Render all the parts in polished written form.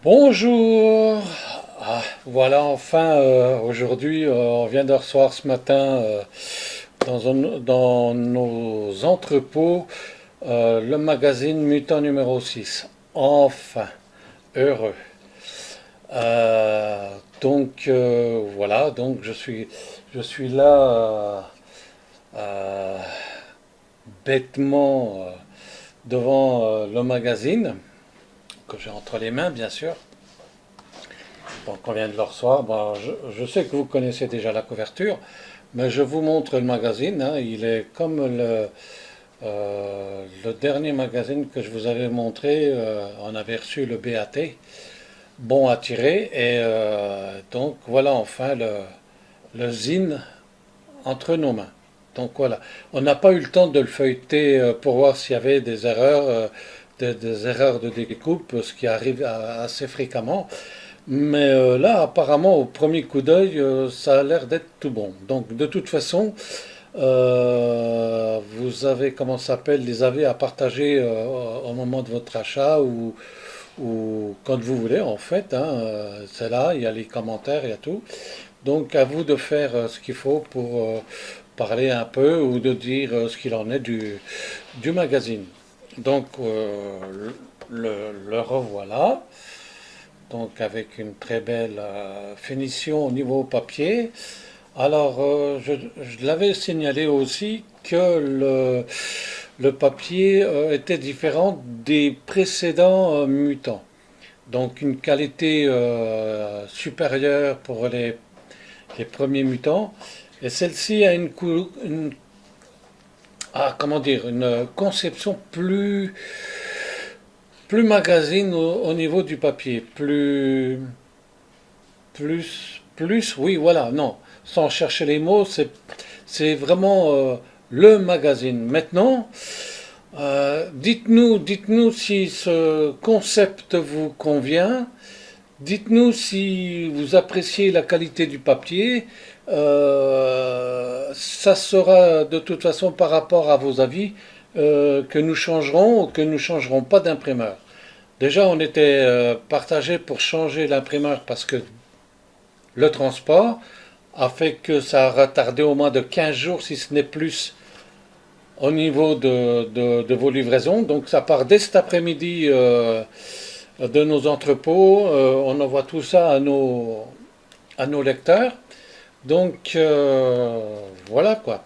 Bonjour. Voilà, enfin, aujourd'hui, on vient de recevoir ce matin dans nos entrepôts le magazine Mutant numéro 6. Enfin, heureux. Voilà, donc je suis là euh, bêtement devant le magazine que j'ai entre les mains, bien sûr. Donc on vient de le recevoir. Bon, je sais que vous connaissez déjà la couverture, mais je vous montre le magazine, hein. Il est comme le dernier magazine que je vous avais montré. On avait reçu le BAT, bon à tirer. Et donc voilà enfin le zine entre nos mains. Donc voilà. On n'a pas eu le temps de le feuilleter pour voir s'il y avait des erreurs, des erreurs de découpe, ce qui arrive assez fréquemment. Mais là, apparemment, au premier coup d'œil, ça a l'air d'être tout bon. Donc, de toute façon, vous avez, comment ça s'appelle, les avez à partager au moment de votre achat ou quand vous voulez, en fait, hein. C'est là, il y a les commentaires, il y a tout. Donc, à vous de faire ce qu'il faut pour parler un peu ou de dire ce qu'il en est du magazine. Donc, le revoilà. Donc avec une très belle finition au niveau papier. Alors je l'avais signalé aussi que le papier était différent des précédents mutants. Donc une qualité supérieure pour les premiers mutants. Et celle-ci a comment dire, une conception plus magazine au niveau du papier, oui, voilà, non, sans chercher les mots, c'est vraiment le magazine. Maintenant, dites-nous si ce concept vous convient. Dites-nous si vous appréciez la qualité du papier. Ça sera de toute façon par rapport à vos avis que nous changerons ou que nous ne changerons pas d'imprimeur. Déjà, on était partagé pour changer l'imprimeur parce que le transport a fait que ça a retardé au moins de 15 jours, si ce n'est plus, au niveau de vos livraisons. Donc ça part dès cet après-midi de nos entrepôts. On envoie tout ça à nos lecteurs. Donc voilà quoi.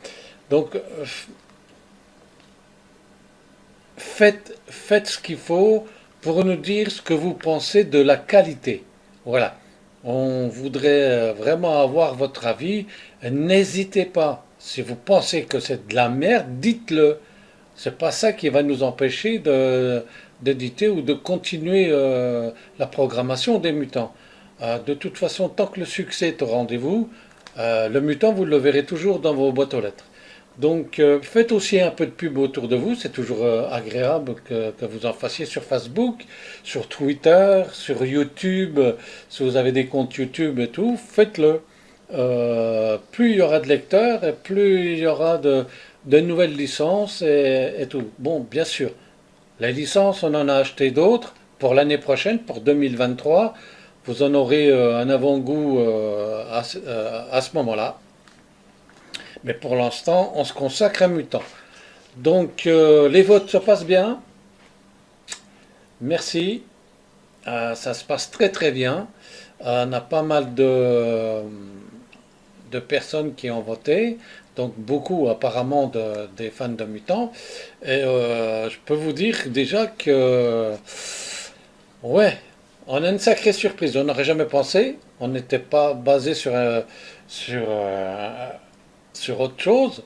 Donc faites ce qu'il faut pour nous dire ce que vous pensez de la qualité. Voilà. On voudrait vraiment avoir votre avis. N'hésitez pas. Si vous pensez que c'est de la merde, dites-le. C'est pas ça qui va nous empêcher d'éditer ou de continuer la programmation des mutants. De toute façon, tant que le succès est au rendez-vous, le mutant, vous le verrez toujours dans vos boîtes aux lettres. Donc, faites aussi un peu de pub autour de vous. C'est toujours agréable que vous en fassiez sur Facebook, sur Twitter, sur YouTube. Si vous avez des comptes YouTube et tout, faites-le. Plus il y aura de lecteurs et plus il y aura de nouvelles licences et tout. Bon, bien sûr, les licences, on en a acheté d'autres pour l'année prochaine, pour 2023. Vous en aurez un avant-goût à ce moment-là. Mais pour l'instant, on se consacre à Mutant. Donc, les votes se passent bien. Merci. Ça se passe très très bien. On a pas mal de personnes qui ont voté. Donc, beaucoup apparemment des fans de Mutant. Et je peux vous dire déjà que, ouais, on a une sacrée surprise. On n'aurait jamais pensé. On n'était pas basé sur, euh, sur autre chose.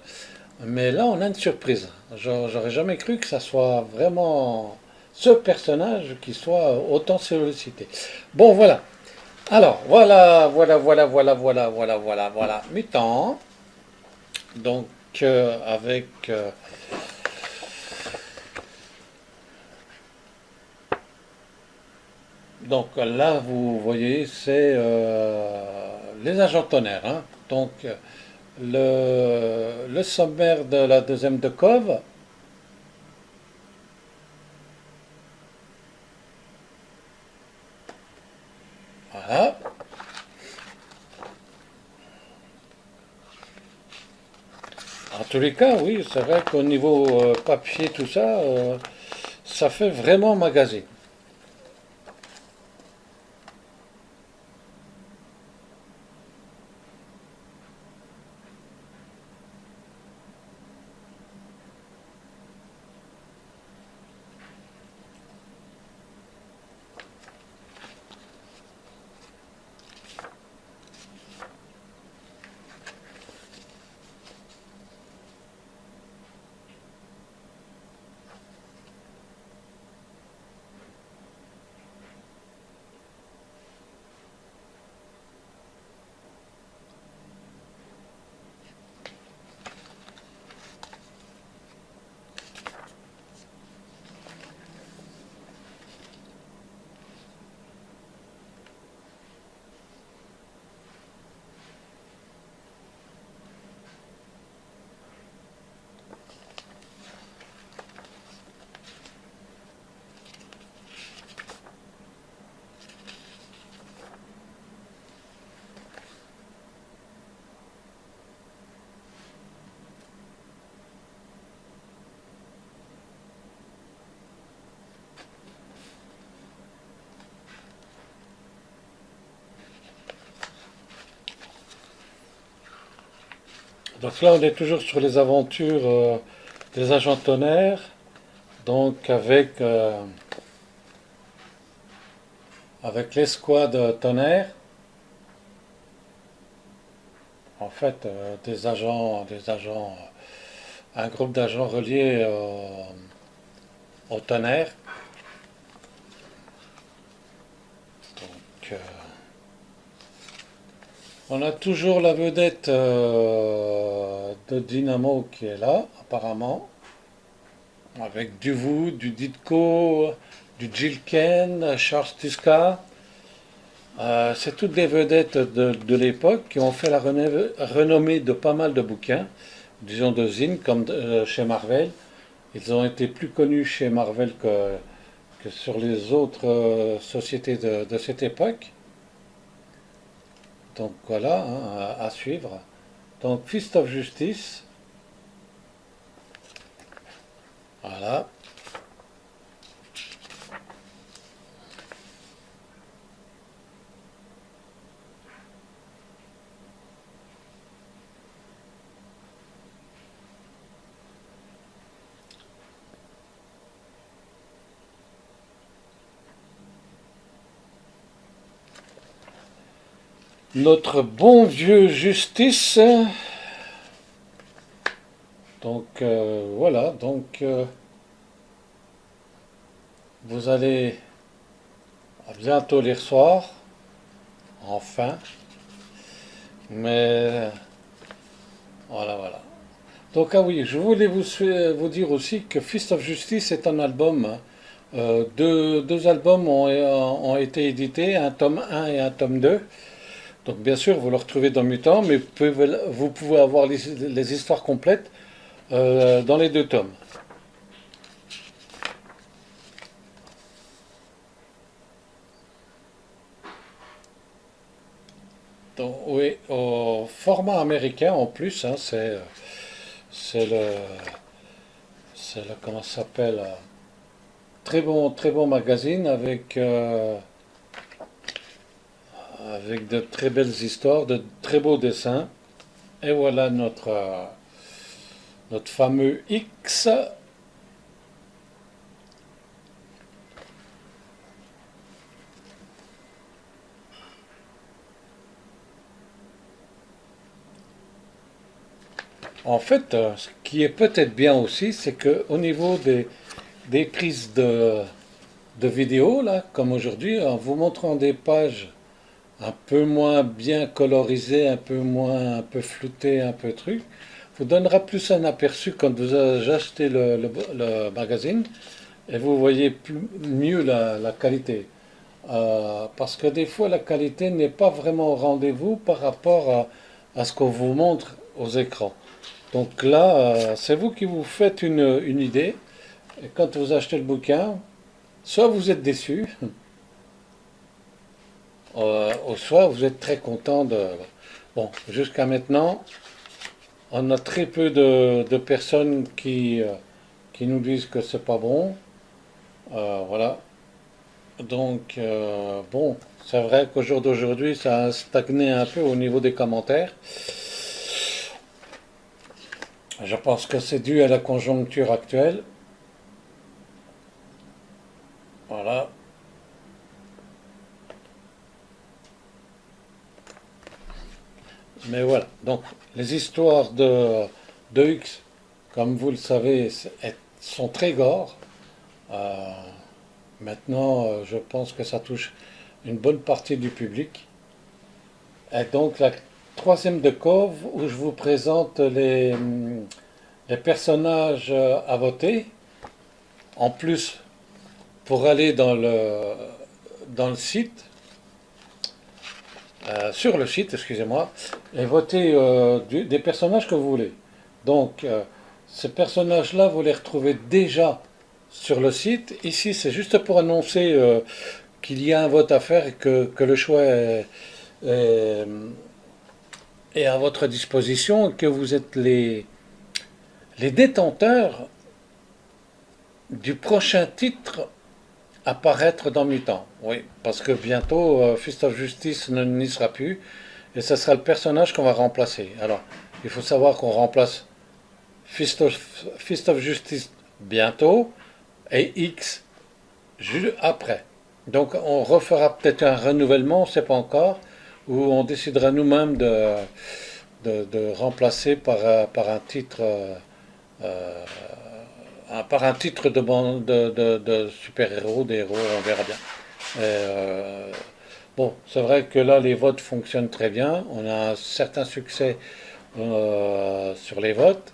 Mais là, on a une surprise. J'aurais jamais cru que ça soit vraiment ce personnage qui soit autant sollicité. Bon, voilà. Alors, voilà. Mutant. Donc, avec. Donc là, vous voyez, c'est les agents tonnerres, hein. Donc, le sommaire de la deuxième de Cove. Voilà. En tous les cas, oui, c'est vrai qu'au niveau papier, tout ça, ça fait vraiment magazine. Donc là, on est toujours sur les aventures des agents tonnerre, donc avec l'escouade tonnerre, en fait, un groupe d'agents reliés au tonnerre. Donc, on a toujours la vedette de Dynamo qui est là, apparemment, avec du Wood, du Ditko, du Jilken, Charles Tuska. C'est toutes des vedettes de l'époque qui ont fait la renommée de pas mal de bouquins, disons de zines, comme chez Marvel. Ils ont été plus connus chez Marvel que sur les autres sociétés de cette époque. Donc voilà, hein, à suivre. Donc Fist of Justice, voilà. Notre bon vieux Justice. Donc voilà, donc vous allez bientôt les recevoir, enfin. Mais voilà, voilà. Donc ah oui, je voulais vous dire aussi que Fist of Justice est un album, hein. Deux albums ont été édités, un tome un et un tome 2. Donc bien sûr, vous le retrouvez dans Mutant, mais vous pouvez avoir les histoires complètes dans les deux tomes. Donc, oui, au format américain en plus, hein, c'est le, comment ça s'appelle, très bon magazine avec de très belles histoires, de très beaux dessins. Et voilà notre fameux X. En fait, ce qui est peut-être bien aussi, c'est qu'au niveau des prises de vidéos, là, comme aujourd'hui, en vous montrant des pages un peu moins bien colorisées, un peu floutées, un peu truc, vous donnera plus un aperçu quand vous achetez le magazine et vous voyez mieux la qualité. Parce que des fois, la qualité n'est pas vraiment au rendez-vous par rapport à ce qu'on vous montre aux écrans. Donc là, c'est vous qui vous faites une idée. Et quand vous achetez le bouquin, soit vous êtes déçu, au soir, vous êtes très content de... Bon, jusqu'à maintenant, on a très peu de personnes qui nous disent que c'est pas bon. Voilà. Donc, bon, c'est vrai qu'au jour d'aujourd'hui, ça a stagné un peu au niveau des commentaires. Je pense que c'est dû à la conjoncture actuelle. Voilà. Mais voilà. Donc, les histoires de X, comme vous le savez, sont très gore. Euh, Maintenant, je pense que ça touche une bonne partie du public. Et donc, la troisième de Cove, où je vous présente les personnages à voter. En plus, pour aller dans le site, sur le site, excusez-moi, et voter des personnages que vous voulez. Donc, ces personnages-là, vous les retrouvez déjà sur le site. Ici, c'est juste pour annoncer qu'il y a un vote à faire et que le choix est- est à votre disposition et que vous êtes les détenteurs du prochain titre à paraître dans Mutant. Oui, parce que bientôt, Fist of Justice n'y sera plus et ce sera le personnage qu'on va remplacer. Alors, il faut savoir qu'on remplace Fist of Justice bientôt et X après. Donc on refera peut-être un renouvellement, on ne sait pas encore, où on décidera nous-mêmes de remplacer par un titre, euh, par un titre de super-héros, des héros, on verra bien. Bon, c'est vrai que là les votes fonctionnent très bien, on a un certain succès sur les votes.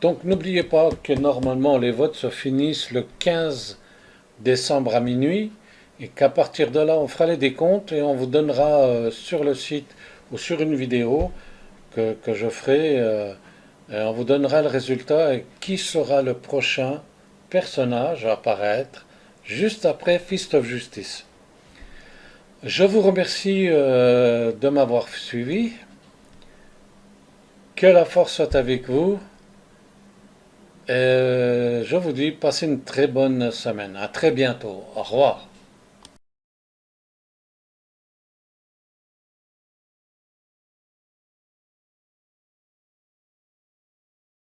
Donc n'oubliez pas que normalement les votes se finissent le 15 décembre à minuit et qu'à partir de là on fera les décomptes et on vous donnera sur le site ou sur une vidéo que je ferai, et on vous donnera le résultat et qui sera le prochain personnage à apparaître juste après Fist of Justice. Je vous remercie de m'avoir suivi. Que la force soit avec vous. Et je vous dis, passez une très bonne semaine. À très bientôt. Au revoir.